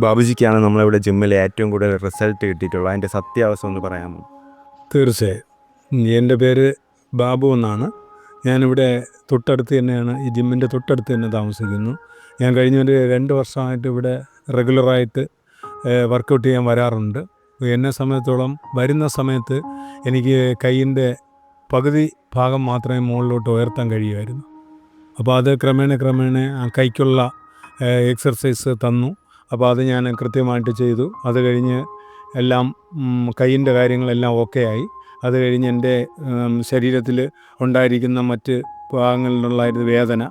ബാബുജിക്കാണ് നമ്മളിവിടെ ജിമ്മിൽ ഏറ്റവും കൂടുതൽ റിസൾട്ട് കിട്ടിയിട്ടുള്ളത്. അതിൻ്റെ സത്യാവസ്ഥ ഒന്ന് പറയാമോ? തീർച്ചയായും. എൻ്റെ പേര് ബാബു എന്നാണ്. ഞാനിവിടെ തൊട്ടടുത്ത് തന്നെയാണ്, ഈ ജിമ്മിൻ്റെ തൊട്ടടുത്ത് തന്നെ താമസിക്കുന്നു. ഞാൻ കഴിഞ്ഞ ഒരു 2 വർഷമായിട്ട് ഇവിടെ റെഗുലറായിട്ട് വർക്കൗട്ട് ചെയ്യാൻ വരാറുണ്ട്. എന്നെ സംബന്ധിച്ചോളം വരുന്ന സമയത്ത് എനിക്ക് കൈയിൻ്റെ പകുതി ഭാഗം മാത്രമേ മുകളിലോട്ട് ഉയർത്താൻ കഴിയുമായിരുന്നു. അപ്പോൾ അത് ക്രമേണ ആ കൈക്കുള്ള എക്സർസൈസ് തന്നു. അപ്പോൾ അത് ഞാൻ കൃത്യമായിട്ട് ചെയ്തു. അത് കഴിഞ്ഞ് എല്ലാം കൈയിൻ്റെ കാര്യങ്ങളെല്ലാം ഓക്കെ ആയി. അത് കഴിഞ്ഞ് എൻ്റെ ശരീരത്തിൽ ഉണ്ടായിരിക്കുന്ന മറ്റ് ഭാഗങ്ങളിലുള്ള വേദന,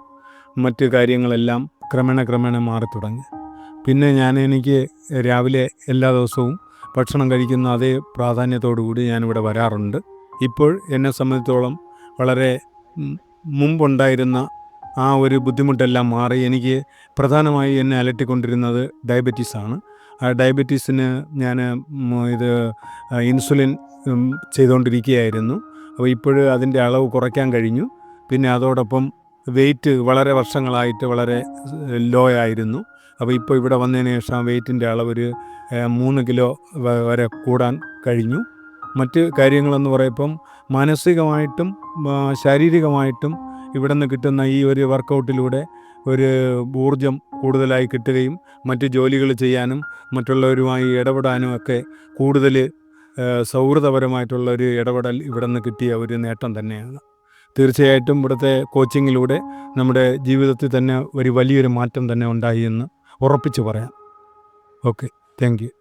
മറ്റ് കാര്യങ്ങളെല്ലാം ക്രമേണ മാറി തുടങ്ങി. പിന്നെ എനിക്ക് രാവിലെ എല്ലാ ദിവസവും ഭക്ഷണം കഴിക്കുന്ന അതേ പ്രാധാന്യത്തോടു കൂടി ഞാനിവിടെ വരാറുണ്ട്. ഇപ്പോൾ എന്നെ സംബന്ധിച്ചോളം വളരെ മുമ്പുണ്ടായിരുന്ന ആ ഒരു ബുദ്ധിമുട്ടെല്ലാം മാറി. എനിക്ക് പ്രധാനമായി എന്നെ അലട്ടിക്കൊണ്ടിരുന്നത് ഡയബറ്റീസാണ്. ആ ഡയബറ്റീസിന് ഞാൻ ഇൻസുലിൻ ചെയ്തുകൊണ്ടിരിക്കുകയായിരുന്നു. അപ്പോൾ ഇപ്പോൾ അതിൻ്റെ അളവ് കുറയ്ക്കാൻ കഴിഞ്ഞു. പിന്നെ അതോടൊപ്പം വെയിറ്റ് വളരെ വർഷങ്ങളായിട്ട് വളരെ ലോ ആയിരുന്നു. അപ്പോൾ ഇപ്പോൾ ഇവിടെ വന്നതിന് ശേഷം ആ വെയിറ്റിൻ്റെ അളവ് 3 കിലോ വരെ കൂടാൻ കഴിഞ്ഞു. മറ്റ് കാര്യങ്ങളെന്ന് പറയുമ്പം മാനസികമായിട്ടും ശാരീരികമായിട്ടും ഇവിടെ നിന്ന് കിട്ടുന്ന ഈ ഒരു വർക്കൗട്ടിലൂടെ ഒരു ഊർജം കൂടുതലായി കിട്ടുകയും മറ്റ് ജോലികൾ ചെയ്യാനും മറ്റുള്ളവരുമായി ഇടപെടാനും ഒക്കെ കൂടുതൽ സൗഹൃദപരമായിട്ടുള്ളൊരു ഇടപെടൽ ഇവിടെ നിന്ന് കിട്ടിയ ഒരു നേട്ടം തന്നെയാണ്. തീർച്ചയായിട്ടും ഇവിടുത്തെ കോച്ചിങ്ങിലൂടെ നമ്മുടെ ജീവിതത്തിൽ തന്നെ വലിയൊരു മാറ്റം തന്നെ ഉണ്ടായി എന്ന് ഉറപ്പിച്ച് പറയാം. Okay, thank you.